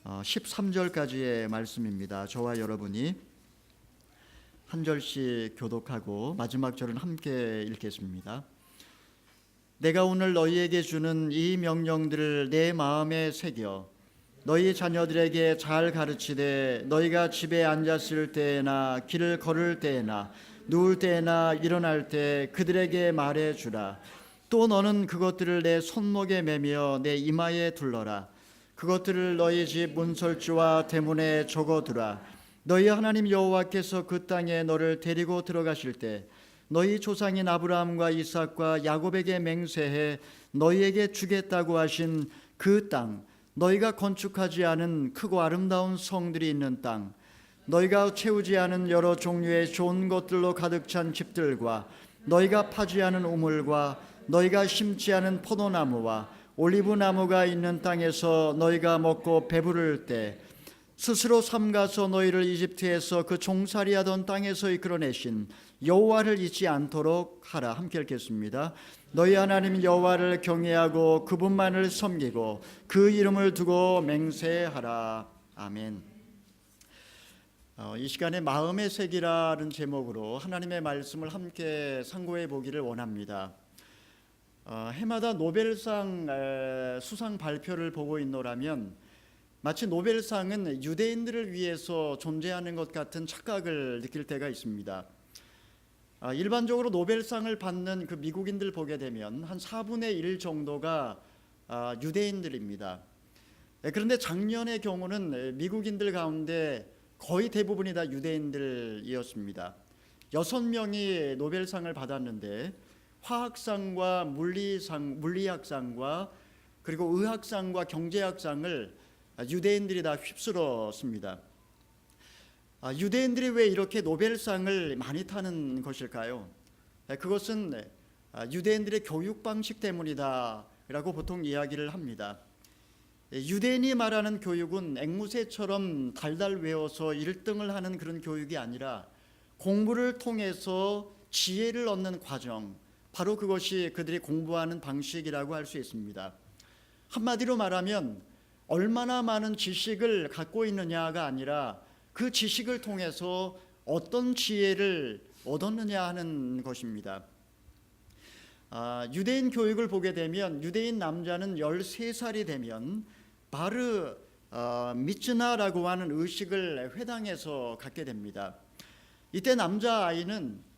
13절까지의 말씀입니다. 저와 여러분이 한 절씩 교독하고 마지막 절은 함께 읽겠습니다. 내가 오늘 너희에게 주는 이 명령들을 내 마음에 새겨 너희 자녀들에게 잘 가르치되 너희가 집에 앉았을 때나 길을 걸을 때나 누울 때나 일어날 때 그들에게 말해주라. 또 너는 그것들을 내 손목에 매며 내 이마에 둘러라. 그것들을 너희 집 문설주와 대문에 적어두라. 너희 하나님 여호와께서 그 땅에 너를 데리고 들어가실 때 너희 조상인 아브라함과 이삭과 야곱에게 맹세해 너희에게 주겠다고 하신 그 땅, 너희가 건축하지 않은 크고 아름다운 성들이 있는 땅, 너희가 채우지 않은 여러 종류의 좋은 것들로 가득 찬 집들과 너희가 파지 않은 우물과 너희가 심지 않은 포도나무와 올리브나무가 있는 땅에서 너희가 먹고 배부를 때 스스로 삼가서 너희를 이집트에서 그 종살이하던 땅에서 이끌어내신 여호와를 잊지 않도록 하라. 함께 읽겠습니다. 너희 하나님 여호와를 경외하고 그분만을 섬기고 그 이름을 두고 맹세하라. 아멘. 이 시간에 마음의 색이라는 제목으로 하나님의 말씀을 함께 상고해 보기를 원합니다. 해마다 노벨상 수상 발표를 보고 있노라면 마치 노벨상은 유대인들을 위해서 존재하는 것 같은 착각을 느낄 때가 있습니다. 일반적으로 노벨상을 받는 그 미국인들 보게 되면 한 4분의 1 정도가 유대인들입니다. 그런데 작년의 경우는 미국인들 가운데 거의 대부분이 다 유대인들이었습니다. 6명이 노벨상을 받았는데 화학상과 물리학상과 그리고 의학상과 경제학상을 유대인들이 다 휩쓸었습니다. 유대인들이 왜 이렇게 노벨상을 많이 타는 것일까요? 그것은 유대인들의 교육 방식 때문이다 라고 보통 이야기를 합니다. 유대인이 말하는 교육은 앵무새처럼 달달 외워서 1등을 하는 그런 교육이 아니라 공부를 통해서 지혜를 얻는 과정, 바로 그것이 그들이 공부하는 방식이라고 할 수 있습니다. 한마디로 말하면 얼마나 많은 지식을 갖고 있느냐가 아니라 그 지식을 통해서 어떤 지혜를 얻었느냐 하는 것입니다. 유대인 교육을 보게 되면 유대인 남자는 13살이 되면 바르 미츠나라고 하는 의식을 회당에서 갖게 됩니다. 이때 남자아이는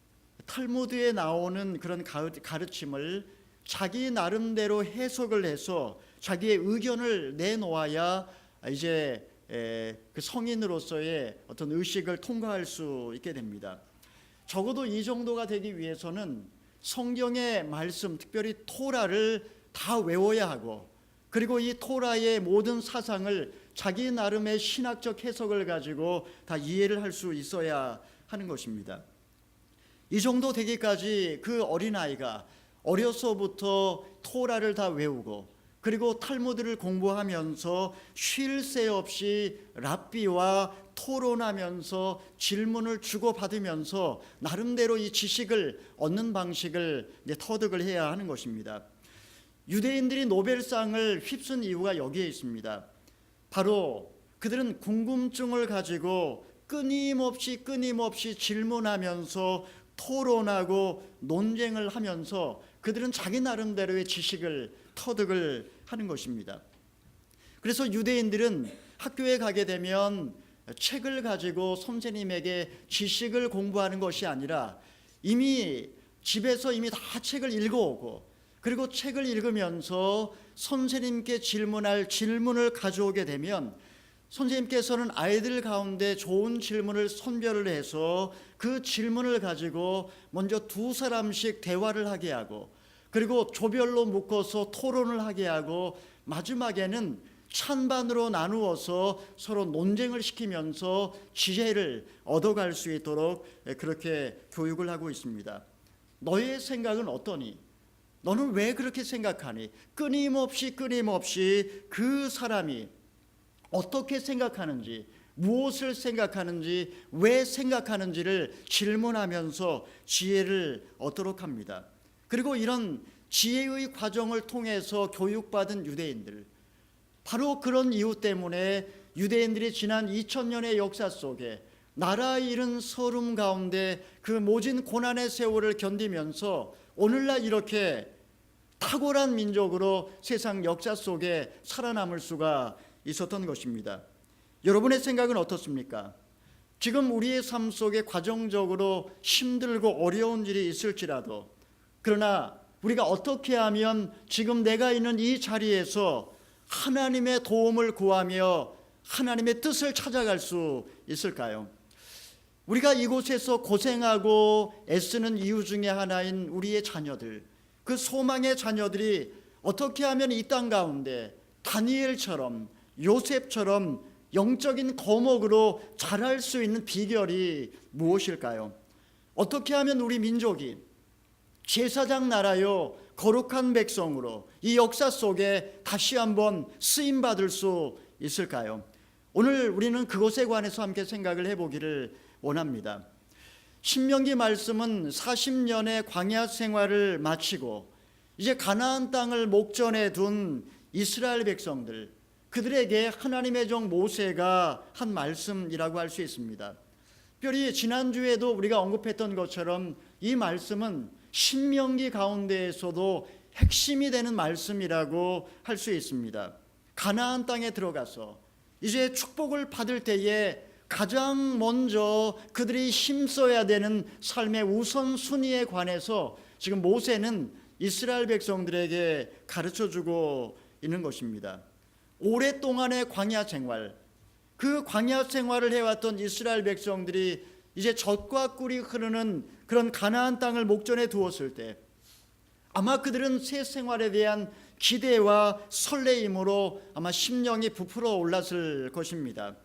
탈무드에 나오는 그런 가르침을 자기 나름대로 해석을 해서 자기의 의견을 내놓아야 이제 그 성인으로서의 어떤 의식을 통과할 수 있게 됩니다. 적어도 이 정도가 되기 위해서는 성경의 말씀, 특별히 토라를 다 외워야 하고, 그리고 이 토라의 모든 사상을 자기 나름의 신학적 해석을 가지고 다 이해를 할 수 있어야 하는 것입니다. 이 정도 되기까지 그 어린아이가 어려서부터 토라를 다 외우고 그리고 탈무드를 공부하면서 쉴 새 없이 랍비와 토론하면서 질문을 주고받으면서 나름대로 이 지식을 얻는 방식을 터득을 해야 하는 것입니다. 유대인들이 노벨상을 휩쓴 이유가 여기에 있습니다. 바로 그들은 궁금증을 가지고 끊임없이 질문하면서 토론하고 논쟁을 하면서 그들은 자기 나름대로의 지식을 터득을 하는 것입니다. 그래서 유대인들은 학교에 가게 되면 책을 가지고 선생님에게 지식을 공부하는 것이 아니라 이미 집에서 다 책을 읽어오고, 그리고 책을 읽으면서 선생님께 질문할 질문을 가져오게 되면 선생님께서는 아이들 가운데 좋은 질문을 선별을 해서 그 질문을 가지고 먼저 2사람씩 대화를 하게 하고, 그리고 조별로 묶어서 토론을 하게 하고, 마지막에는 찬반으로 나누어서 서로 논쟁을 시키면서 지혜를 얻어갈 수 있도록 그렇게 교육을 하고 있습니다. 너의 생각은 어떠니? 너는 왜 그렇게 생각하니? 끊임없이 그 사람이 어떻게 생각하는지, 무엇을 생각하는지, 왜 생각하는지를 질문하면서 지혜를 얻도록 합니다. 그리고 이런 지혜의 과정을 통해서 교육받은 유대인들, 바로 그런 이유 때문에 유대인들이 지난 2000년의 역사 속에 나라 잃은 서름 가운데 그 모진 고난의 세월을 견디면서 오늘날 이렇게 탁월한 민족으로 세상 역사 속에 살아남을 수가 있었던 것입니다. 여러분의 생각은 어떻습니까? 지금 우리의 삶 속에 과정적으로 힘들고 어려운 일이 있을지라도, 그러나 우리가 어떻게 하면 지금 내가 있는 이 자리에서 하나님의 도움을 구하며 하나님의 뜻을 찾아갈 수 있을까요? 우리가 이곳에서 고생하고 애쓰는 이유 중에 하나인 우리의 자녀들, 그 소망의 자녀들이 어떻게 하면 이 땅 가운데 다니엘처럼, 요셉처럼 영적인 거목으로 자랄 수 있는 비결이 무엇일까요? 어떻게 하면 우리 민족이 제사장 나라요 거룩한 백성으로 이 역사 속에 다시 한번 쓰임받을 수 있을까요? 오늘 우리는 그것에 관해서 함께 생각을 해보기를 원합니다. 신명기 말씀은 40년의 광야 생활을 마치고 이제 가나안 땅을 목전에 둔 이스라엘 백성들, 그들에게 하나님의 종 모세가 한 말씀이라고 할 수 있습니다. 특별히 지난주에도 우리가 언급했던 것처럼 이 말씀은 신명기 가운데에서도 핵심이 되는 말씀이라고 할 수 있습니다. 가나안 땅에 들어가서 이제 축복을 받을 때에 가장 먼저 그들이 힘써야 되는 삶의 우선순위에 관해서 지금 모세는 이스라엘 백성들에게 가르쳐주고 있는 것입니다. 오랫동안의 광야 생활, 그 광야 생활을 해왔던 이스라엘 백성들이 이제 젖과 꿀이 흐르는 그런 가나안 땅을 목전에 두었을 때 아마 그들은 새 생활에 대한 기대와 설레임으로 아마 심령이 부풀어 올랐을 것입니다.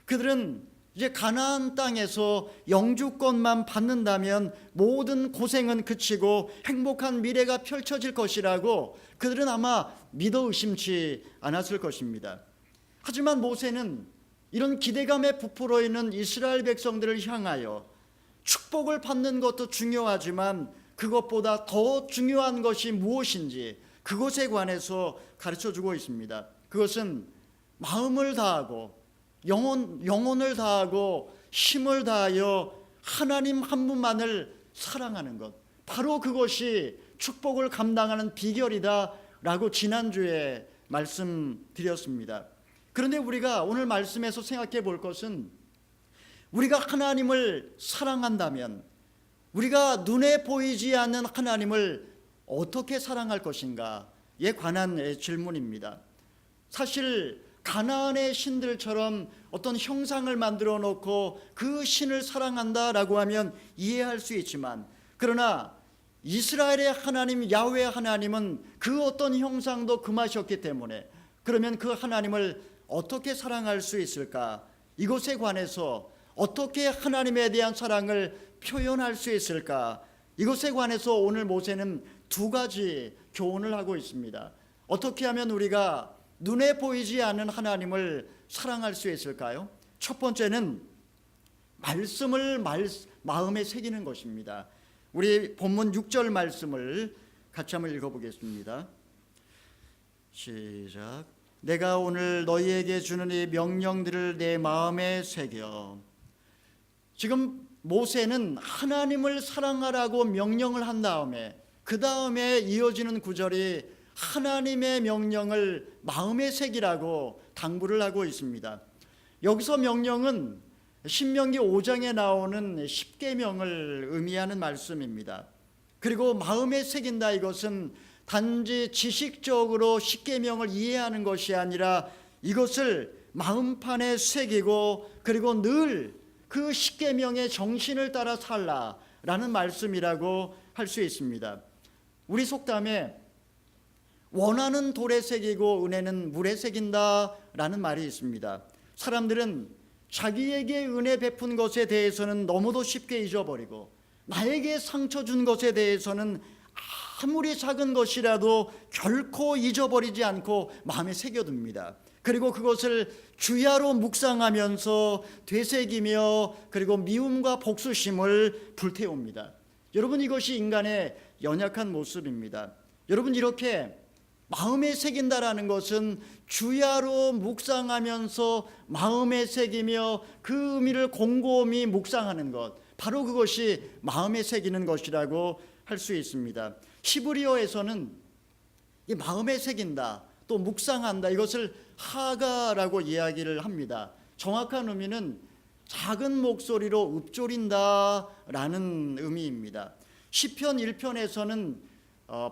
그들은 이제 가나안 땅에서 영주권만 받는다면 모든 고생은 그치고 행복한 미래가 펼쳐질 것이라고 그들은 아마 믿어 의심치 않았을 것입니다. 하지만 모세는 이런 기대감에 부풀어 있는 이스라엘 백성들을 향하여 축복을 받는 것도 중요하지만 그것보다 더 중요한 것이 무엇인지 그것에 관해서 가르쳐주고 있습니다. 그것은 마음을 다하고 영혼을 다하고 힘을 다하여 하나님 한 분만을 사랑하는 것, 바로 그것이 축복을 감당하는 비결이다라고 지난주에 말씀드렸습니다. 그런데 우리가 오늘 말씀에서 생각해 볼 것은 우리가 하나님을 사랑한다면 우리가 눈에 보이지 않는 하나님을 어떻게 사랑할 것인가에 관한 질문입니다. 사실 가나안의 신들처럼 어떤 형상을 만들어 놓고 그 신을 사랑한다라고 하면 이해할 수 있지만, 그러나 이스라엘의 하나님 야훼 하나님은 그 어떤 형상도 금하셨기 때문에 그러면 그 하나님을 어떻게 사랑할 수 있을까? 이것에 관해서 어떻게 하나님에 대한 사랑을 표현할 수 있을까? 이것에 관해서 오늘 모세는 두 가지 교훈을 하고 있습니다. 어떻게 하면 우리가 눈에 보이지 않는 하나님을 사랑할 수 있을까요? 첫 번째는 말씀을 마음에 새기는 것입니다. 우리 본문 6절 말씀을 같이 한번 읽어보겠습니다. 시작. 내가 오늘 너희에게 주는 이 명령들을 내 마음에 새겨. 지금 모세는 하나님을 사랑하라고 명령을 한 다음에 그 다음에 이어지는 구절이 하나님의 명령을 마음에 새기라고 당부를 하고 있습니다. 여기서 명령은 신명기 5장에 나오는 10계명을 의미하는 말씀입니다. 그리고 마음에 새긴다, 이것은 단지 지식적으로 10계명을 이해하는 것이 아니라 이것을 마음판에 새기고 그리고 늘 그 10계명의 정신을 따라 살라라는 말씀이라고 할 수 있습니다. 우리 속담에 원하는 돌에 새기고 은혜는 물에 새긴다라는 말이 있습니다. 사람들은 자기에게 은혜 베푼 것에 대해서는 너무도 쉽게 잊어버리고 나에게 상처 준 것에 대해서는 아무리 작은 것이라도 결코 잊어버리지 않고 마음에 새겨둡니다. 그리고 그것을 주야로 묵상하면서 되새기며 그리고 미움과 복수심을 불태웁니다. 여러분, 이것이 인간의 연약한 모습입니다. 여러분, 이렇게 마음에 새긴다라는 것은 주야로 묵상하면서 마음에 새기며 그 의미를 곰곰이 묵상하는 것, 바로 그것이 마음에 새기는 것이라고 할 수 있습니다. 히브리어에서는 이 마음에 새긴다, 또 묵상한다, 이것을 하가라고 이야기를 합니다. 정확한 의미는 작은 목소리로 읊조린다라는 의미입니다. 시편 1편에서는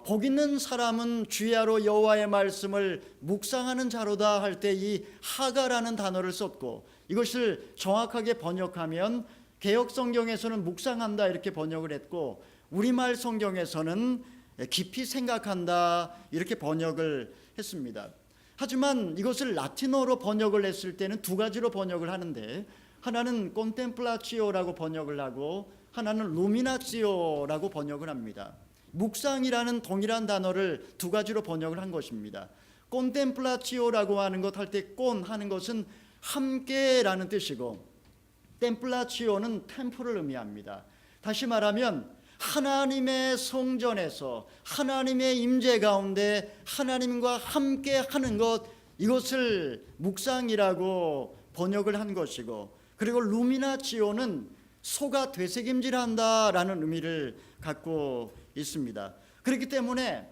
복 있는 사람은 주야로 여호와의 말씀을 묵상하는 자로다 할 때 이 하가라는 단어를 썼고, 이것을 정확하게 번역하면 개역 성경에서는 묵상한다 이렇게 번역을 했고, 우리말 성경에서는 깊이 생각한다 이렇게 번역을 했습니다. 하지만 이것을 라틴어로 번역을 했을 때는 두 가지로 번역을 하는데, 하나는 콘템플라치오라고 번역을 하고 하나는 루미나치오라고 번역을 합니다. 묵상이라는 동일한 단어를 두 가지로 번역을 한 것입니다. 콘템플라치오라고 하는 것 할 때 콘 하는 것은 함께라는 뜻이고, 템플라치오는 템플을 의미합니다. 다시 말하면 하나님의 성전에서 하나님의 임재 가운데 하나님과 함께 하는 것, 이것을 묵상이라고 번역을 한 것이고, 그리고 루미나치오는 소가 되새김질한다라는 의미를 갖고 있습니다. 그렇기 때문에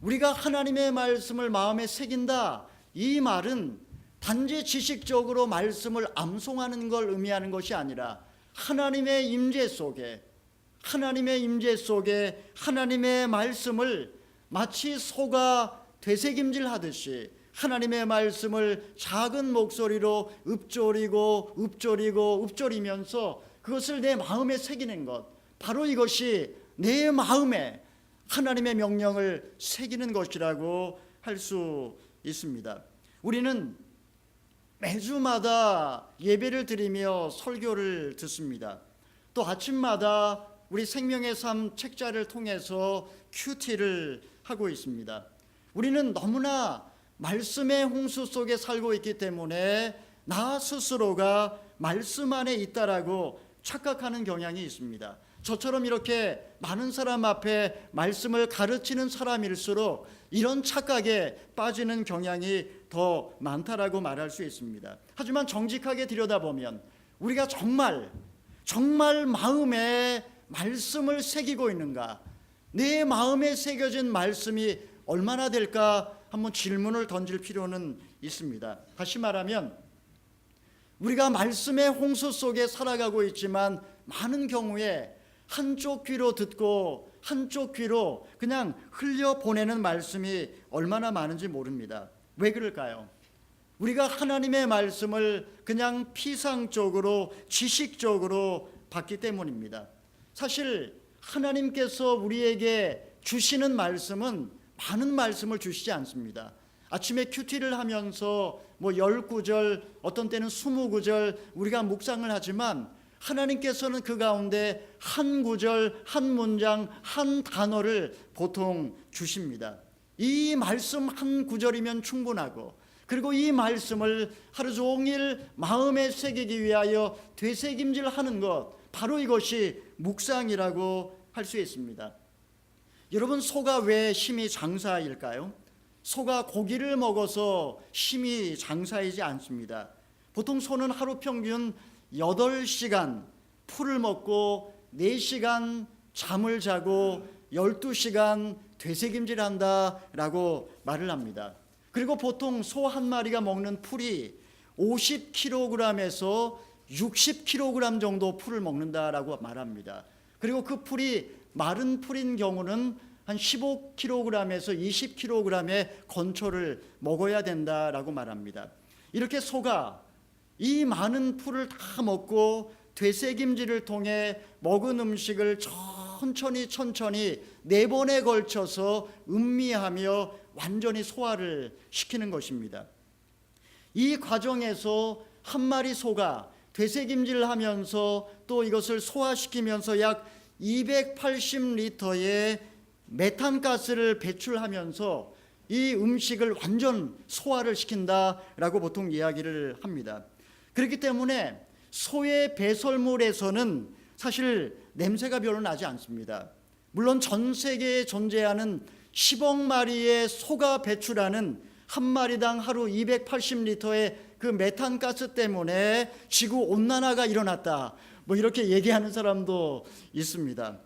우리가 하나님의 말씀을 마음에 새긴다, 이 말은 단지 지식적으로 말씀을 암송하는 걸 의미하는 것이 아니라 하나님의 임재 속에 하나님의 말씀을 마치 소가 되새김질하듯이 하나님의 말씀을 작은 목소리로 읊조리면서 그것을 내 마음에 새기는 것, 바로 이것이 내 마음에 하나님의 명령을 새기는 것이라고 할 수 있습니다. 우리는 매주마다 예배를 드리며 설교를 듣습니다. 또 아침마다 우리 생명의 삶 책자를 통해서 큐티를 하고 있습니다. 우리는 너무나 말씀의 홍수 속에 살고 있기 때문에 나 스스로가 말씀 안에 있다라고 착각하는 경향이 있습니다. 저처럼 이렇게 많은 사람 앞에 말씀을 가르치는 사람일수록 이런 착각에 빠지는 경향이 더 많다라고 말할 수 있습니다. 하지만 정직하게 들여다보면 우리가 정말 마음에 말씀을 새기고 있는가, 내 마음에 새겨진 말씀이 얼마나 될까 한번 질문을 던질 필요는 있습니다. 다시 말하면 우리가 말씀의 홍수 속에 살아가고 있지만 많은 경우에 한쪽 귀로 듣고 한쪽 귀로 그냥 흘려보내는 말씀이 얼마나 많은지 모릅니다. 왜 그럴까요? 우리가 하나님의 말씀을 그냥 피상적으로 지식적으로 받기 때문입니다. 사실 하나님께서 우리에게 주시는 말씀은 많은 말씀을 주시지 않습니다. 아침에 큐티를 하면서 10구절, 어떤 때는 20구절 우리가 묵상을 하지만 하나님께서는 그 가운데 한 구절, 한 문장, 한 단어를 보통 주십니다. 이 말씀 한 구절이면 충분하고, 그리고 이 말씀을 하루 종일 마음에 새기기 위하여 되새김질하는 것, 바로 이것이 묵상이라고 할 수 있습니다. 여러분, 소가 왜 힘이 장사일까요? 소가 고기를 먹어서 힘이 장사이지 않습니다. 보통 소는 하루 평균 8시간 풀을 먹고 4시간 잠을 자고 12시간 되새김질한다라고 말을 합니다. 그리고 보통 소 한 마리가 먹는 풀이 50kg에서 60kg 정도 풀을 먹는다라고 말합니다. 그리고 그 풀이 마른 풀인 경우는 한 15kg에서 20kg의 건초를 먹어야 된다라고 말합니다. 이렇게 소가 이 많은 풀을 다 먹고 되새김질을 통해 먹은 음식을 천천히 4번에 걸쳐서 음미하며 완전히 소화를 시키는 것입니다. 이 과정에서 한 마리 소가 되새김질을 하면서 또 이것을 소화시키면서 약 280리터의 메탄가스를 배출하면서 이 음식을 완전 소화를 시킨다라고 보통 이야기를 합니다. 그렇기 때문에 소의 배설물에서는 사실 냄새가 별로 나지 않습니다. 물론 전 세계에 존재하는 10억 마리의 소가 배출하는 한 마리당 하루 280리터의 그 메탄가스 때문에 지구 온난화가 일어났다, 뭐 이렇게 얘기하는 사람도 있습니다.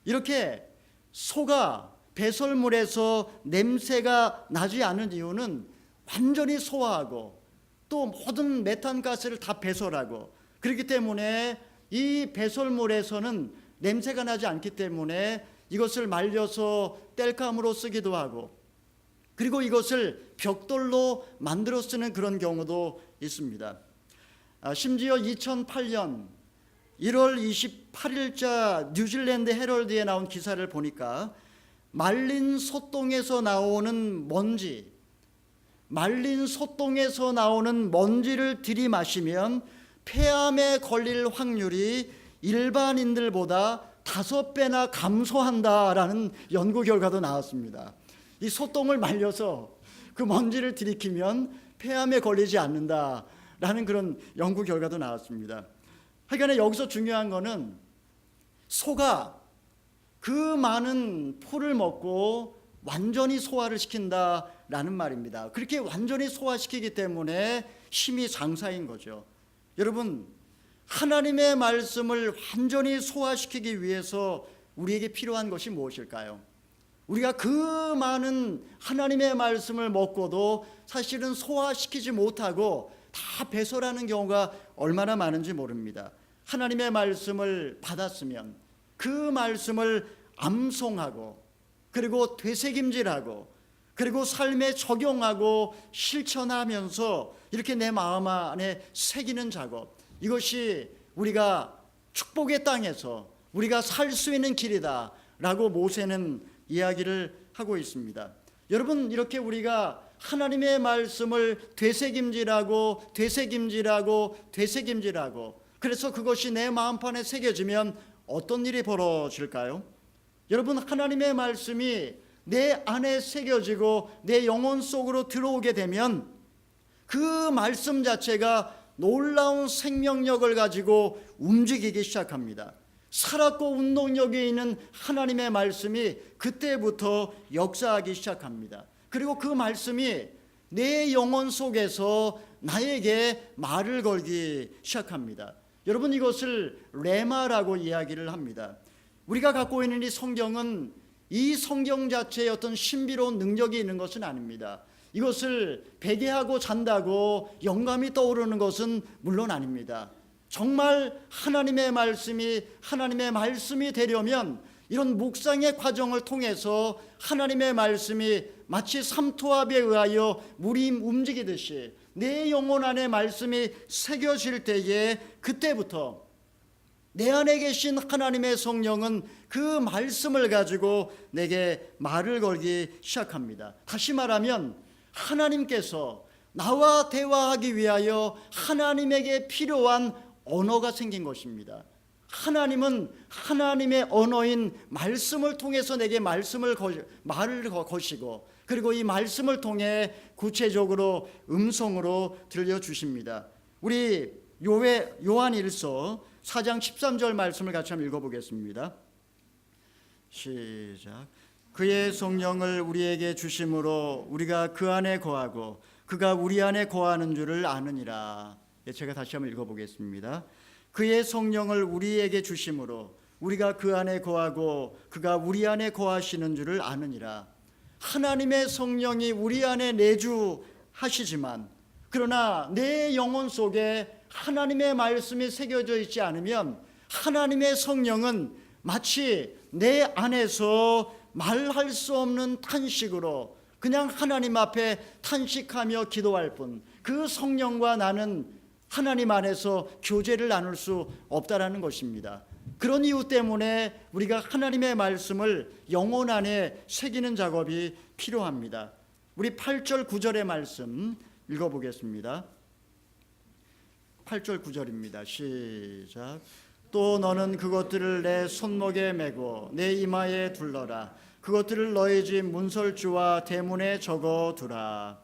이렇게 소가 배설물에서 냄새가 나지 않은 이유는 완전히 소화하고 또 모든 메탄가스를 다 배설하고, 그렇기 때문에 이 배설물에서는 냄새가 나지 않기 때문에 이것을 말려서 땔감으로 쓰기도 하고, 그리고 이것을 벽돌로 만들어 쓰는 그런 경우도 있습니다. 심지어 2008년 1월 28일자 뉴질랜드 헤럴드에 나온 기사를 보니까 말린 소똥에서 나오는 먼지를 들이마시면 폐암에 걸릴 확률이 일반인들보다 5배나 감소한다라는 연구 결과도 나왔습니다. 이 소똥을 말려서 그 먼지를 들이키면 폐암에 걸리지 않는다라는 그런 연구 결과도 나왔습니다. 하여간에 여기서 중요한 거는 소가 그 많은 풀을 먹고 완전히 소화를 시킨다라는 말입니다. 그렇게 완전히 소화시키기 때문에 힘이 장사인 거죠. 여러분, 하나님의 말씀을 완전히 소화시키기 위해서 우리에게 필요한 것이 무엇일까요? 우리가 그 많은 하나님의 말씀을 먹고도 사실은 소화시키지 못하고 다 배설하는 경우가 얼마나 많은지 모릅니다. 하나님의 말씀을 받았으면 그 말씀을 암송하고, 그리고 되새김질하고, 그리고 삶에 적용하고 실천하면서 이렇게 내 마음 안에 새기는 작업, 이것이 우리가 축복의 땅에서 우리가 살 수 있는 길이다 라고 모세는 이야기를 하고 있습니다. 여러분, 이렇게 우리가 하나님의 말씀을 되새김질하고 그래서 그것이 내 마음판에 새겨지면 어떤 일이 벌어질까요? 여러분, 하나님의 말씀이 내 안에 새겨지고 내 영혼 속으로 들어오게 되면 그 말씀 자체가 놀라운 생명력을 가지고 움직이기 시작합니다. 살았고 운동력이 있는 하나님의 말씀이 그때부터 역사하기 시작합니다. 그리고 그 말씀이 내 영혼 속에서 나에게 말을 걸기 시작합니다. 여러분, 이것을 레마라고 이야기를 합니다. 우리가 갖고 있는 이 성경은 이 성경 자체에 어떤 신비로운 능력이 있는 것은 아닙니다. 이것을 베개하고 잔다고 영감이 떠오르는 것은 물론 아닙니다. 정말 하나님의 말씀이 되려면 이런 묵상의 과정을 통해서 하나님의 말씀이 마치 삼투압에 의하여 물이 움직이듯이 내 영혼 안에 말씀이 새겨질 때에 그때부터 내 안에 계신 하나님의 성령은 그 말씀을 가지고 내게 말을 걸기 시작합니다. 다시 말하면 하나님께서 나와 대화하기 위하여 하나님에게 필요한 언어가 생긴 것입니다. 하나님은 하나님의 언어인 말씀을 통해서 내게 말을 거시고, 그리고 이 말씀을 통해 구체적으로 음성으로 들려주십니다. 우리 요한일서 4장 13절 말씀을 같이 한번 읽어보겠습니다. 시작. 그의 성령을 우리에게 주심으로 우리가 그 안에 거하고 그가 우리 안에 거하는 줄을 아느니라. 제가 다시 한번 읽어보겠습니다. 그의 성령을 우리에게 주심으로 우리가 그 안에 거하고 그가 우리 안에 거하시는 줄을 아느니라. 하나님의 성령이 우리 안에 내주하시지만, 그러나 내 영혼 속에 하나님의 말씀이 새겨져 있지 않으면 하나님의 성령은 마치 내 안에서 말할 수 없는 탄식으로 그냥 하나님 앞에 탄식하며 기도할 뿐, 그 성령과 나는 하나님 안에서 교제를 나눌 수 없다라는 것입니다. 그런 이유 때문에 우리가 하나님의 말씀을 영혼 안에 새기는 작업이 필요합니다. 우리 8절 9절의 말씀 읽어보겠습니다. 8절 9절입니다. 시작. 또 너는 그것들을 내 손목에 메고 내 이마에 둘러라. 그것들을 너희 집 문설주와 대문에 적어두라.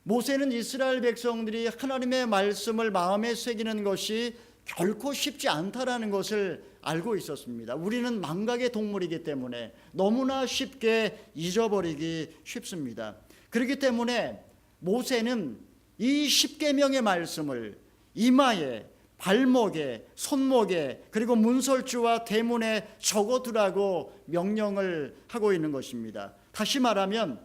모세는 이스라엘 백성들이 하나님의 말씀을 마음에 새기는 것이 결코 쉽지 않다라는 것을 알고 있었습니다. 우리는 망각의 동물이기 때문에 너무나 쉽게 잊어버리기 쉽습니다. 그렇기 때문에 모세는 이 십계명의 말씀을 이마에, 발목에, 손목에, 그리고 문설주와 대문에 적어두라고 명령을 하고 있는 것입니다. 다시 말하면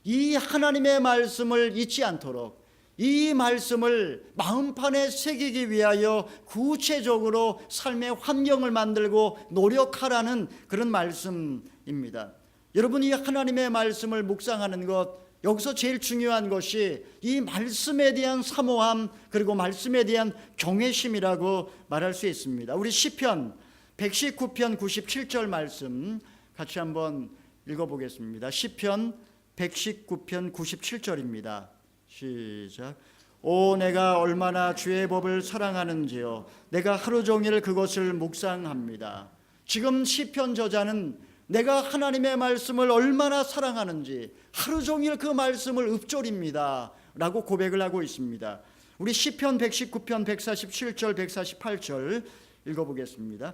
이 하나님의 말씀을 잊지 않도록, 이 말씀을 마음판에 새기기 위하여 구체적으로 삶의 환경을 만들고 노력하라는 그런 말씀입니다. 여러분이 하나님의 말씀을 묵상하는 것, 여기서 제일 중요한 것이 이 말씀에 대한 사모함, 그리고 말씀에 대한 경외심이라고 말할 수 있습니다. 우리 시편 119편 97절 말씀 같이 한번 읽어보겠습니다. 시편 119편 97절입니다. 시작. 오, 내가 얼마나 주의 법을 사랑하는지요. 내가 하루 종일 그것을 묵상합니다. 지금 시편 저자는 내가 하나님의 말씀을 얼마나 사랑하는지 하루 종일 그 말씀을 읊조립니다 라고 고백을 하고 있습니다. 우리 시편 119편 147절 148절 읽어보겠습니다.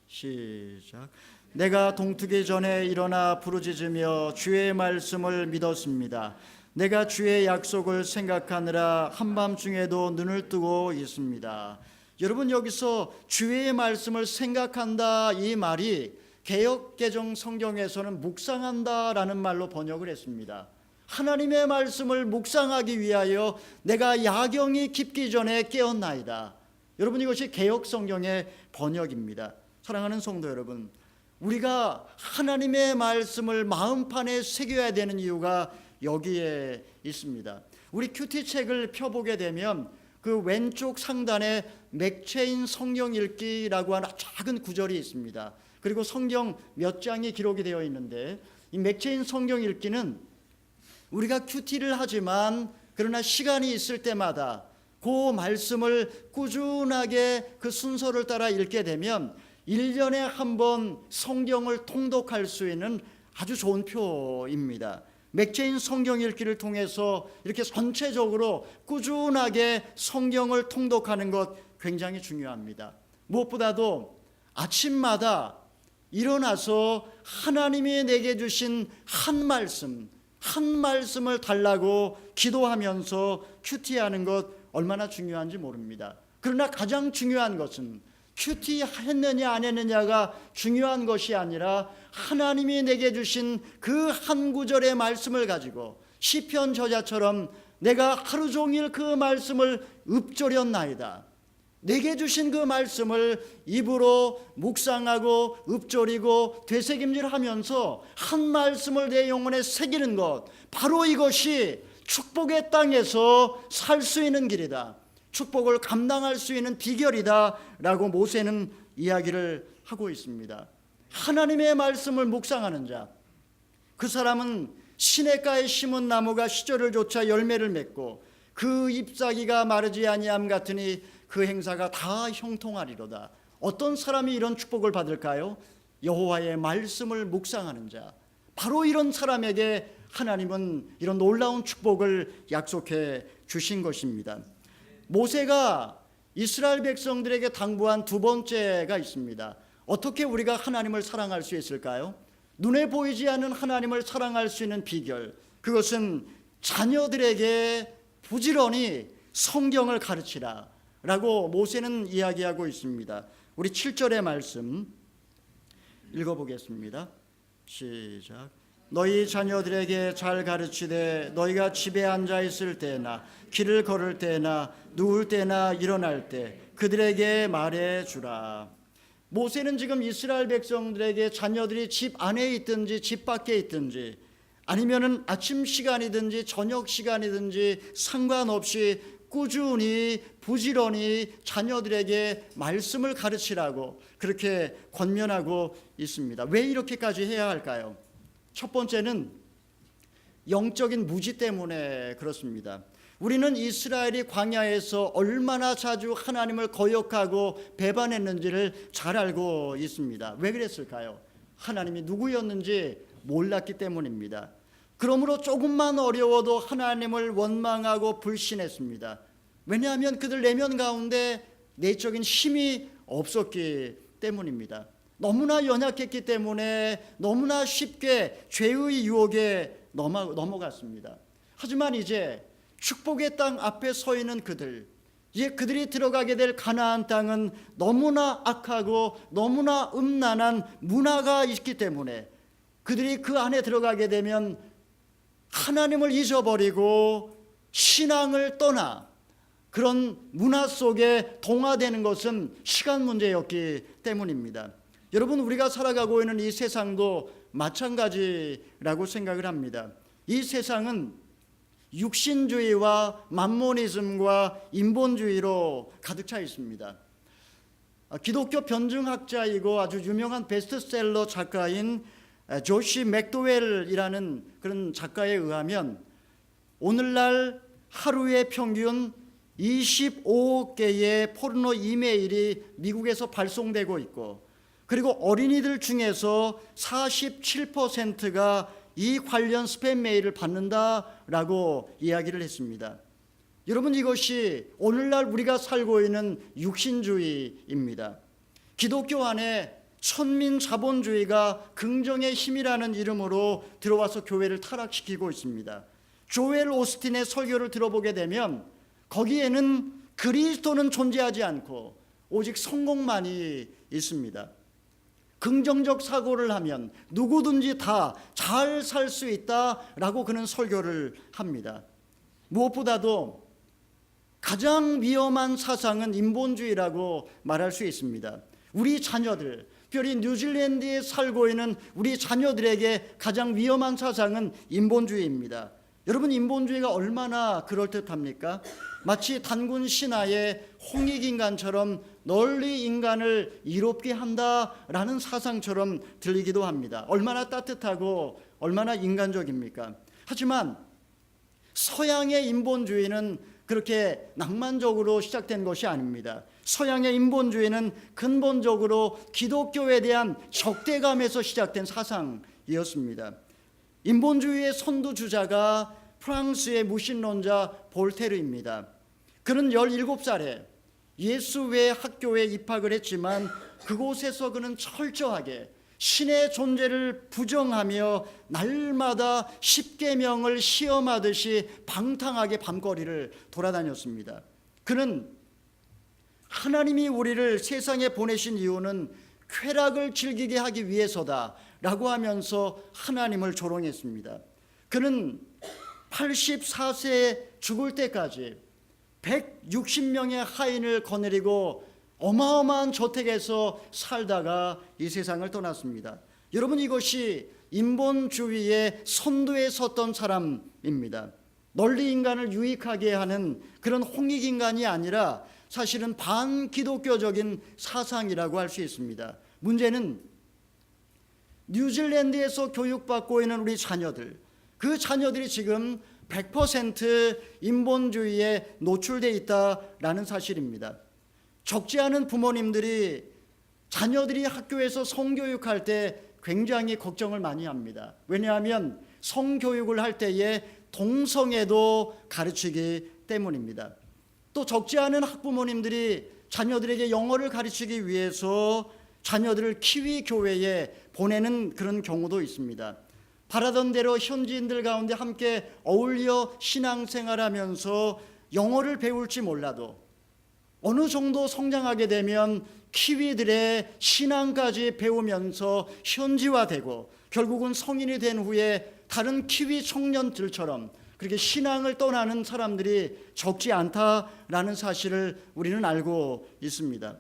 시작. 내가 동트기 전에 일어나 부르짖으며 주의 말씀을 믿었습니다. 내가 주의 약속을 생각하느라 한밤중에도 눈을 뜨고 있습니다. 여러분, 여기서 주의 말씀을 생각한다 이 말이 개역개정 성경에서는 묵상한다라는 말로 번역을 했습니다. 하나님의 말씀을 묵상하기 위하여 내가 야경이 깊기 전에 깨었나이다. 여러분, 이것이 개역 성경의 번역입니다. 사랑하는 성도 여러분, 우리가 하나님의 말씀을 마음판에 새겨야 되는 이유가 여기에 있습니다. 우리 큐티 책을 펴보게 되면 그 왼쪽 상단에 맥체인 성경 읽기라고 하는 작은 구절이 있습니다. 그리고 성경 몇 장이 기록이 되어 있는데, 이 맥체인 성경 읽기는 우리가 큐티를 하지만 그러나 시간이 있을 때마다 그 말씀을 꾸준하게 그 순서를 따라 읽게 되면 1년에 한 번 성경을 통독할 수 있는 아주 좋은 표입니다. 맥체인 성경 읽기를 통해서 이렇게 전체적으로 꾸준하게 성경을 통독하는 것 굉장히 중요합니다. 무엇보다도 아침마다 일어나서 하나님이 내게 주신 한 말씀을 달라고 기도하면서 큐티하는 것 얼마나 중요한지 모릅니다. 그러나 가장 중요한 것은 큐티 했느냐 안 했느냐가 중요한 것이 아니라 하나님이 내게 주신 그 한 구절의 말씀을 가지고 시편 저자처럼 내가 하루 종일 그 말씀을 읊조렸나이다. 내게 주신 그 말씀을 입으로 묵상하고 읊조리고 되새김질하면서 한 말씀을 내 영혼에 새기는 것, 바로 이것이 축복의 땅에서 살 수 있는 길이다. 축복을 감당할 수 있는 비결이다 라고 모세는 이야기를 하고 있습니다. 하나님의 말씀을 묵상하는 자, 그 사람은 시냇가에 심은 나무가 시절을 좇아 열매를 맺고 그 잎사귀가 마르지 아니함 같으니 그 행사가 다 형통하리로다. 어떤 사람이 이런 축복을 받을까요? 여호와의 말씀을 묵상하는 자, 바로 이런 사람에게 하나님은 이런 놀라운 축복을 약속해 주신 것입니다. 모세가 이스라엘 백성들에게 당부한 두 번째가 있습니다. 어떻게 우리가 하나님을 사랑할 수 있을까요? 눈에 보이지 않는 하나님을 사랑할 수 있는 비결, 그것은 자녀들에게 부지런히 성경을 가르치라 라고 모세는 이야기하고 있습니다. 우리 7절의 말씀 읽어보겠습니다. 시작. 너희 자녀들에게 잘 가르치되 너희가 집에 앉아 있을 때나 길을 걸을 때나 누울 때나 일어날 때 그들에게 말해주라. 모세는 지금 이스라엘 백성들에게 자녀들이 집 안에 있든지 집 밖에 있든지 아니면은 아침 시간이든지 저녁 시간이든지 상관없이 꾸준히 부지런히 자녀들에게 말씀을 가르치라고 그렇게 권면하고 있습니다. 왜 이렇게까지 해야 할까요? 첫 번째는 영적인 무지 때문에 그렇습니다. 우리는 이스라엘이 광야에서 얼마나 자주 하나님을 거역하고 배반했는지를 잘 알고 있습니다. 왜 그랬을까요? 하나님이 누구였는지 몰랐기 때문입니다. 그러므로 조금만 어려워도 하나님을 원망하고 불신했습니다. 왜냐하면 그들 내면 가운데 내적인 힘이 없었기 때문입니다. 너무나 연약했기 때문에 너무나 쉽게 죄의 유혹에 넘어갔습니다. 하지만 이제 축복의 땅 앞에 서 있는 이제 그들이 들어가게 될 가나안 땅은 너무나 악하고 너무나 음란한 문화가 있기 때문에 그들이 그 안에 들어가게 되면 하나님을 잊어버리고 신앙을 떠나 그런 문화 속에 동화되는 것은 시간 문제였기 때문입니다. 여러분, 우리가 살아가고 있는 이 세상도 마찬가지라고 생각을 합니다. 이 세상은 육신주의와 만모니즘과 인본주의로 가득 차 있습니다. 기독교 변증학자이고 아주 유명한 베스트셀러 작가인 조시 맥도웰이라는 그런 작가에 의하면 오늘날 하루에 평균 25개의 포르노 이메일이 미국에서 발송되고 있고, 그리고 어린이들 중에서 47%가 이 관련 스팸 메일을 받는다라고 이야기를 했습니다. 여러분, 이것이 오늘날 우리가 살고 있는 육신주의입니다. 기독교 안에 천민 자본주의가 긍정의 힘이라는 이름으로 들어와서 교회를 타락시키고 있습니다. 조엘 오스틴의 설교를 들어보게 되면 거기에는 그리스도는 존재하지 않고 오직 성공만이 있습니다. 긍정적 사고를 하면 누구든지 다 잘 살 수 있다라고 그는 설교를 합니다. 무엇보다도 가장 위험한 사상은 인본주의라고 말할 수 있습니다. 우리 자녀들, 특별히 뉴질랜드에 살고 있는 우리 자녀들에게 가장 위험한 사상은 인본주의입니다. 여러분, 인본주의가 얼마나 그럴듯합니까? 마치 단군 신화의 홍익인간처럼 널리 인간을 이롭게 한다라는 사상처럼 들리기도 합니다. 얼마나 따뜻하고 얼마나 인간적입니까? 하지만 서양의 인본주의는 그렇게 낭만적으로 시작된 것이 아닙니다. 서양의 인본주의는 근본적으로 기독교에 대한 적대감에서 시작된 사상이었습니다. 인본주의의 선두주자가 프랑스의 무신론자 볼테르입니다. 그는 17살에 예수 외 학교에 입학을 했지만 그곳에서 그는 철저하게 신의 존재를 부정하며 날마다 십계명을 시험하듯이 방탕하게 밤거리를 돌아다녔습니다. 그는 하나님이 우리를 세상에 보내신 이유는 쾌락을 즐기게 하기 위해서다라고 하면서 하나님을 조롱했습니다. 그는 84세에 죽을 때까지 160명의 하인을 거느리고 어마어마한 저택에서 살다가 이 세상을 떠났습니다. 여러분, 이것이 인본주의의 선두에 섰던 사람입니다. 널리 인간을 유익하게 하는 그런 홍익인간이 아니라 사실은 반기독교적인 사상이라고 할 수 있습니다. 문제는 뉴질랜드에서 교육받고 있는 우리 자녀들, 그 자녀들이 지금 100% 인본주의에 노출되어 있다라는 사실입니다. 적지 않은 부모님들이 자녀들이 학교에서 성교육할 때 굉장히 걱정을 많이 합니다. 왜냐하면 성교육을 할 때에 동성애도 가르치기 때문입니다. 또 적지 않은 학부모님들이 자녀들에게 영어를 가르치기 위해서 자녀들을 키위 교회에 보내는 그런 경우도 있습니다. 바라던 대로 현지인들 가운데 함께 어울려 신앙생활하면서 영어를 배울지 몰라도 어느 정도 성장하게 되면 키위들의 신앙까지 배우면서 현지화되고 결국은 성인이 된 후에 다른 키위 청년들처럼 그렇게 신앙을 떠나는 사람들이 적지 않다라는 사실을 우리는 알고 있습니다.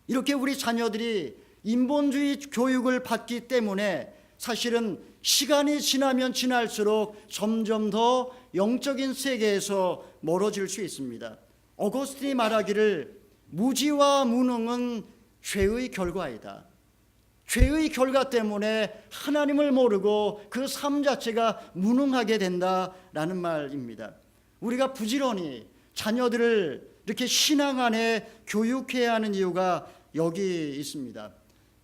이렇게 우리 자녀들이 인본주의 교육을 받기 때문에 사실은 시간이 지나면 지날수록 점점 더 영적인 세계에서 멀어질 수 있습니다. 어거스틴이 말하기를 무지와 무능은 죄의 결과이다. 죄의 결과 때문에 하나님을 모르고 그 삶 자체가 무능하게 된다라는 말입니다. 우리가 부지런히 자녀들을 이렇게 신앙 안에 교육해야 하는 이유가 여기 있습니다.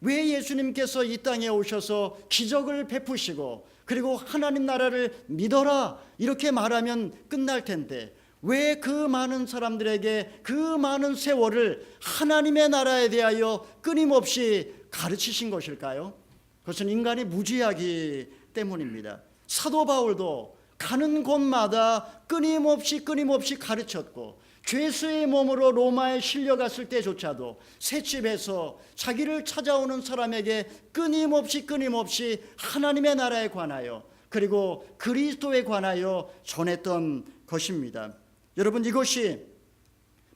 왜 예수님께서 이 땅에 오셔서 기적을 베푸시고 그리고 하나님 나라를 믿어라 이렇게 말하면 끝날 텐데 왜 그 많은 사람들에게 그 많은 세월을 하나님의 나라에 대하여 끊임없이 가르치신 것일까요? 그것은 인간이 무지하기 때문입니다. 사도 바울도 가는 곳마다 끊임없이 가르쳤고, 죄수의 몸으로 로마에 실려갔을 때조차도 셋집에서 자기를 찾아오는 사람에게 끊임없이 하나님의 나라에 관하여, 그리고 그리스도에 관하여 전했던 것입니다. 여러분, 이것이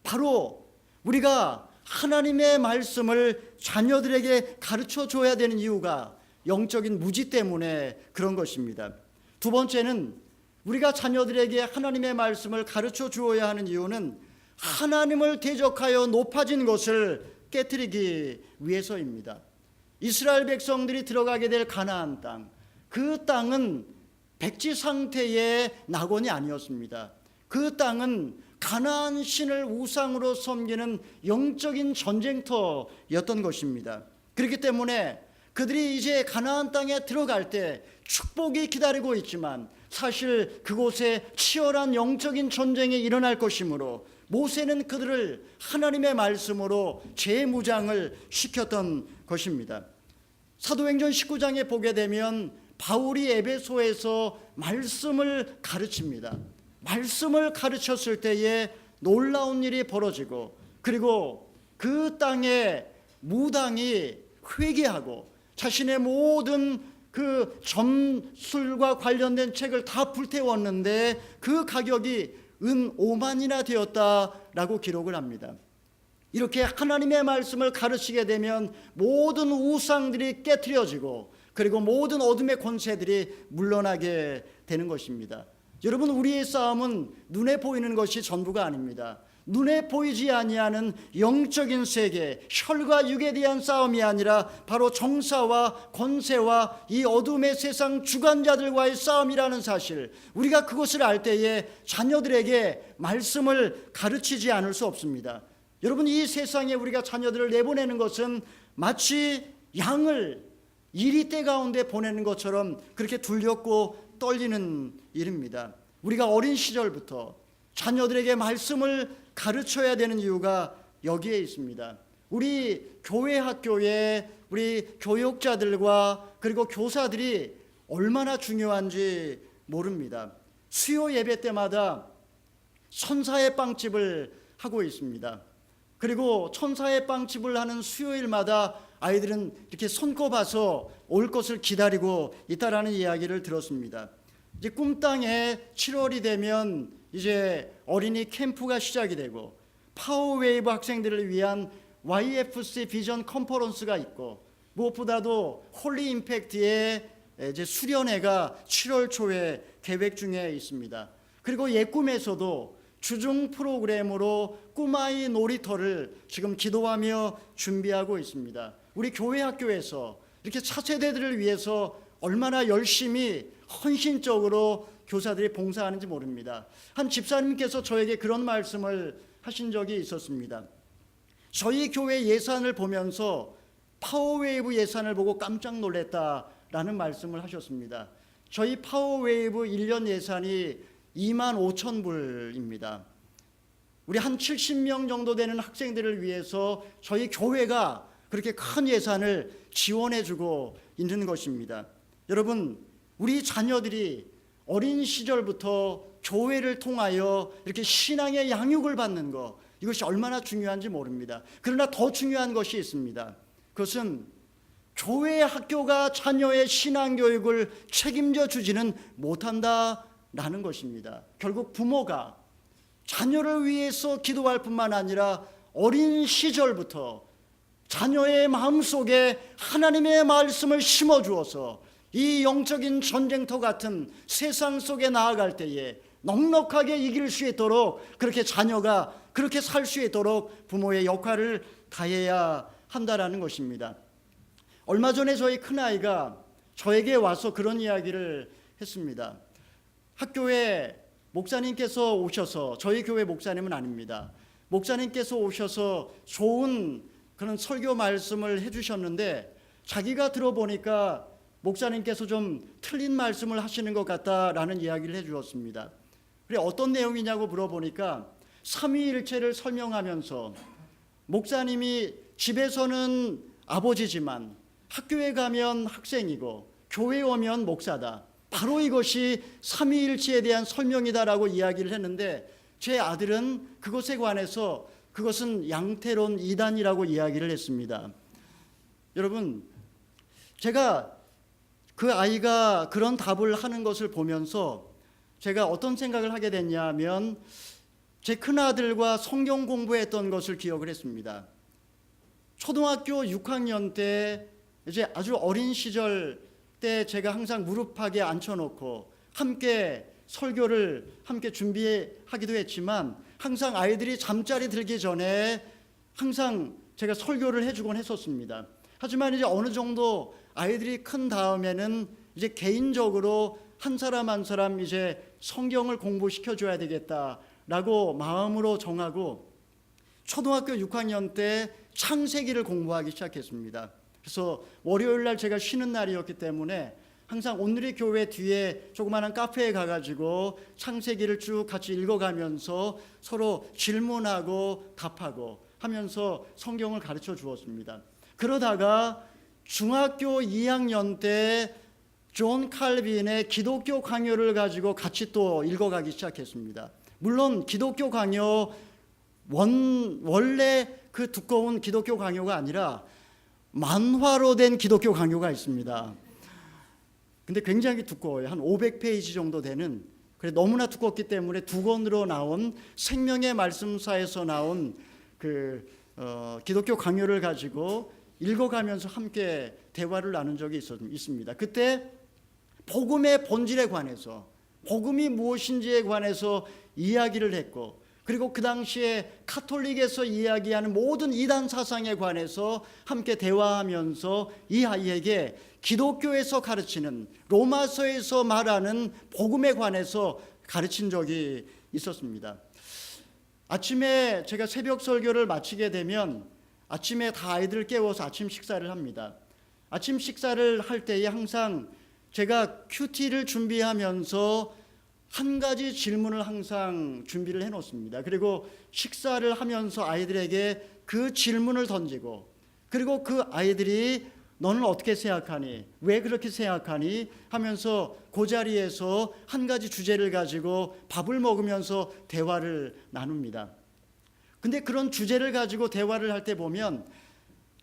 바로 우리가 하나님의 말씀을 자녀들에게 가르쳐 줘야 되는 이유가 영적인 무지 때문에 그런 것입니다. 두 번째는 우리가 자녀들에게 하나님의 말씀을 가르쳐 주어야 하는 이유는 하나님을 대적하여 높아진 것을 깨뜨리기 위해서입니다. 이스라엘 백성들이 들어가게 될 가나안 땅, 그 땅은 백지 상태의 낙원이 아니었습니다. 그 땅은 가나안 신을 우상으로 섬기는 영적인 전쟁터였던 것입니다. 그렇기 때문에 그들이 이제 가나안 땅에 들어갈 때 축복이 기다리고 있지만 사실 그곳에 치열한 영적인 전쟁이 일어날 것이므로 모세는 그들을 하나님의 말씀으로 재무장을 시켰던 것입니다. 사도행전 19장에 보게 되면 바울이 에베소에서 말씀을 가르칩니다. 말씀을 가르쳤을 때에 놀라운 일이 벌어지고, 그리고 그 땅의 무당이 회개하고 자신의 모든 그 점술과 관련된 책을 다 불태웠는데 그 가격이 은 5만이나 되었다라고 기록을 합니다. 이렇게 하나님의 말씀을 가르치게 되면 모든 우상들이 깨트려지고, 그리고 모든 어둠의 권세들이 물러나게 되는 것입니다. 여러분, 우리의 싸움은 눈에 보이는 것이 전부가 아닙니다. 눈에 보이지 아니하는 영적인 세계, 혈과 육에 대한 싸움이 아니라 바로 정사와 권세와 이 어둠의 세상 주관자들과의 싸움이라는 사실, 우리가 그것을 알 때에 자녀들에게 말씀을 가르치지 않을 수 없습니다. 여러분, 이 세상에 우리가 자녀들을 내보내는 것은 마치 양을 이리떼 가운데 보내는 것처럼 그렇게 두렵고 떨리는 일입니다. 우리가 어린 시절부터 자녀들에게 말씀을 가르쳐야 되는 이유가 여기에 있습니다. 우리 교회 학교에 우리 교육자들과 그리고 교사들이 얼마나 중요한지 모릅니다. 수요 예배 때마다 천사의 빵집을 하고 있습니다. 그리고 천사의 빵집을 하는 수요일마다 아이들은 이렇게 손꼽아서 올 것을 기다리고 있다라는 이야기를 들었습니다. 이제 꿈땅에 7월이 되면 이제 어린이 캠프가 시작이 되고, 파워웨이브 학생들을 위한 YFC 비전 컨퍼런스가 있고, 무엇보다도 홀리 임팩트의 이제 수련회가 7월 초에 계획 중에 있습니다. 그리고 예꿈에서도 주중 프로그램으로 꿈아이 놀이터를 지금 기도하며 준비하고 있습니다. 우리 교회 학교에서 이렇게 차세대들을 위해서 얼마나 열심히 헌신적으로 교사들이 봉사하는지 모릅니다. 한 집사님께서 저에게 그런 말씀을 하신 적이 있었습니다. 저희 교회 예산을 보면서 파워웨이브 예산을 보고 깜짝 놀랐다라는 말씀을 하셨습니다. 저희 파워웨이브 1년 예산이 2만 5천 불입니다. 우리 한 70명 정도 되는 학생들을 위해서 저희 교회가 그렇게 큰 예산을 지원해주고 있는 것입니다. 여러분, 우리 자녀들이 어린 시절부터 교회를 통하여 이렇게 신앙의 양육을 받는 것, 이것이 얼마나 중요한지 모릅니다. 그러나 더 중요한 것이 있습니다. 그것은 교회 학교가 자녀의 신앙교육을 책임져 주지는 못한다라는 것입니다. 결국 부모가 자녀를 위해서 기도할 뿐만 아니라 어린 시절부터 자녀의 마음속에 하나님의 말씀을 심어주어서 이 영적인 전쟁터 같은 세상 속에 나아갈 때에 넉넉하게 이길 수 있도록, 그렇게 자녀가 그렇게 살 수 있도록 부모의 역할을 다해야 한다라는 것입니다. 얼마 전에 저희 큰아이가 저에게 와서 그런 이야기를 했습니다. 학교에 목사님께서 오셔서, 저희 교회 목사님은 아닙니다, 목사님께서 오셔서 좋은 그런 설교 말씀을 해주셨는데 자기가 들어보니까 목사님께서 좀 틀린 말씀을 하시는 것 같다라는 이야기를 해주었습니다. 그래 어떤 내용이냐고 물어보니까 삼위일체를 설명하면서 목사님이 집에서는 아버지지만 학교에 가면 학생이고 교회에 오면 목사다. 바로 이것이 삼위일체에 대한 설명이다라고 이야기를 했는데 제 아들은 그것에 관해서 그것은 양태론 이단이라고 이야기를 했습니다. 여러분, 제가 그 아이가 그런 답을 하는 것을 보면서 제가 어떤 생각을 하게 됐냐면 제 큰아들과 성경 공부했던 것을 기억을 했습니다. 초등학교 6학년 때 이제 아주 어린 시절 때 제가 항상 무릎팍에 앉혀놓고 함께 설교를 함께 준비하기도 했지만 항상 아이들이 잠자리 들기 전에 항상 제가 설교를 해주곤 했었습니다. 하지만 이제 어느 정도 아이들이 큰 다음에는 이제 개인적으로 한 사람 한 사람 이제 성경을 공부시켜줘야 되겠다라고 마음으로 정하고 초등학교 6학년 때 창세기를 공부하기 시작했습니다. 그래서 월요일 날 제가 쉬는 날이었기 때문에 항상 온누리 교회 뒤에 조그마한 카페에 가가지고 창세기를 쭉 같이 읽어가면서 서로 질문하고 답하고 하면서 성경을 가르쳐 주었습니다. 그러다가 중학교 2학년 때 존 칼빈의 기독교 강요를 가지고 같이 또 읽어가기 시작했습니다. 물론 기독교 강요 원래 그 두꺼운 기독교 강요가 아니라 만화로 된 기독교 강요가 있습니다. 근데 굉장히 두꺼워요. 한 500페이지 정도 되는, 그래 너무나 두껍기 때문에 두 권으로 나온 생명의 말씀사에서 나온 그 기독교 강요를 가지고 읽어가면서 함께 대화를 나눈 적이 있습니다. 그때 복음의 본질에 관해서, 복음이 무엇인지에 관해서 이야기를 했고, 그리고 그 당시에 카톨릭에서 이야기하는 모든 이단 사상에 관해서 함께 대화하면서 이 아이에게 기독교에서 가르치는, 로마서에서 말하는 복음에 관해서 가르친 적이 있었습니다. 아침에 제가 새벽 설교를 마치게 되면 아침에 다 아이들 깨워서 아침 식사를 합니다. 아침 식사를 할 때에 항상 제가 큐티를 준비하면서 한 가지 질문을 항상 준비를 해놓습니다. 그리고 식사를 하면서 아이들에게 그 질문을 던지고, 그리고 그 아이들이 너는 어떻게 생각하니? 왜 그렇게 생각하니? 하면서 그 자리에서 한 가지 주제를 가지고 밥을 먹으면서 대화를 나눕니다. 근데 그런 주제를 가지고 대화를 할 때 보면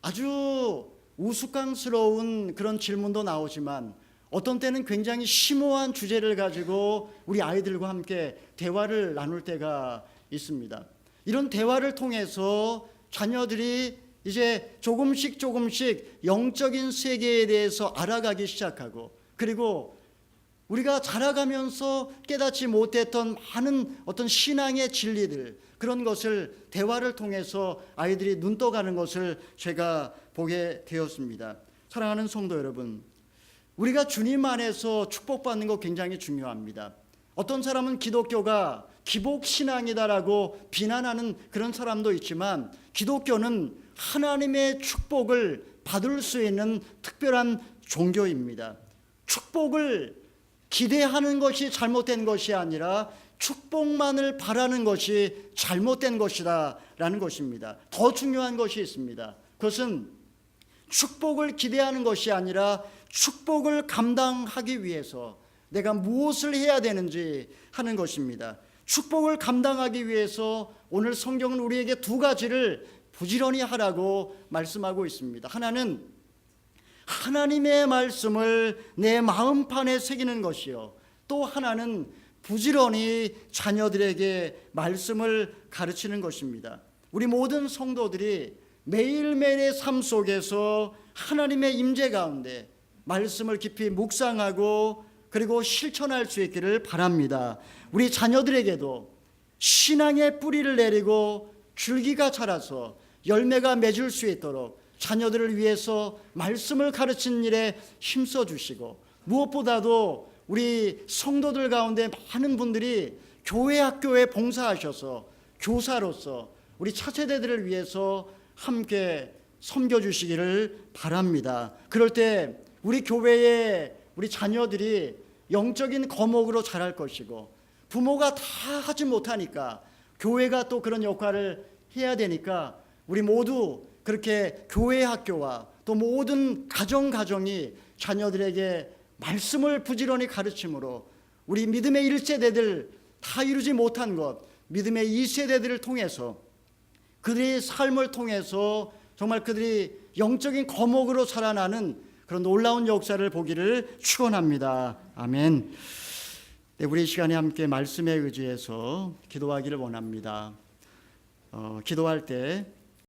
아주 우스꽝스러운 그런 질문도 나오지만 어떤 때는 굉장히 심오한 주제를 가지고 우리 아이들과 함께 대화를 나눌 때가 있습니다. 이런 대화를 통해서 자녀들이 이제 조금씩 영적인 세계에 대해서 알아가기 시작하고, 그리고 우리가 자라가면서 깨닫지 못했던 많은 어떤 신앙의 진리들, 그런 것을 대화를 통해서 아이들이 눈 떠가는 것을 제가 보게 되었습니다. 사랑하는 성도 여러분, 우리가 주님 안에서 축복받는 거 굉장히 중요합니다. 어떤 사람은 기독교가 기복신앙이다라고 비난하는 그런 사람도 있지만, 기독교는 하나님의 축복을 받을 수 있는 특별한 종교입니다. 축복을 기대하는 것이 잘못된 것이 아니라 축복만을 바라는 것이 잘못된 것이다 라는 것입니다. 더 중요한 것이 있습니다. 그것은 축복을 기대하는 것이 아니라 축복을 감당하기 위해서 내가 무엇을 해야 되는지 하는 것입니다. 축복을 감당하기 위해서 오늘 성경은 우리에게 두 가지를 부지런히 하라고 말씀하고 있습니다. 하나는 하나님의 말씀을 내 마음판에 새기는 것이요, 또 하나는 부지런히 자녀들에게 말씀을 가르치는 것입니다. 우리 모든 성도들이 매일매일의 삶 속에서 하나님의 임재 가운데 말씀을 깊이 묵상하고 그리고 실천할 수 있기를 바랍니다. 우리 자녀들에게도 신앙의 뿌리를 내리고 줄기가 자라서 열매가 맺을 수 있도록 자녀들을 위해서 말씀을 가르치는 일에 힘써 주시고, 무엇보다도 우리 성도들 가운데 많은 분들이 교회 학교에 봉사하셔서 교사로서 우리 차세대들을 위해서 함께 섬겨주시기를 바랍니다. 그럴 때 우리 교회의 우리 자녀들이 영적인 거목으로 자랄 것이고, 부모가 다 하지 못하니까 교회가 또 그런 역할을 해야 되니까 우리 모두 그렇게 교회 학교와 또 모든 가정이 자녀들에게 말씀을 부지런히 가르침으로 우리 믿음의 1세대들 다 이루지 못한 것, 믿음의 2세대들을 통해서 그들의 삶을 통해서 정말 그들이 영적인 거목으로 살아나는 그런 놀라운 역사를 보기를 축원합니다. 아멘. 네, 우리 시간에 함께 말씀에 의지해서 기도하기를 원합니다. 기도할 때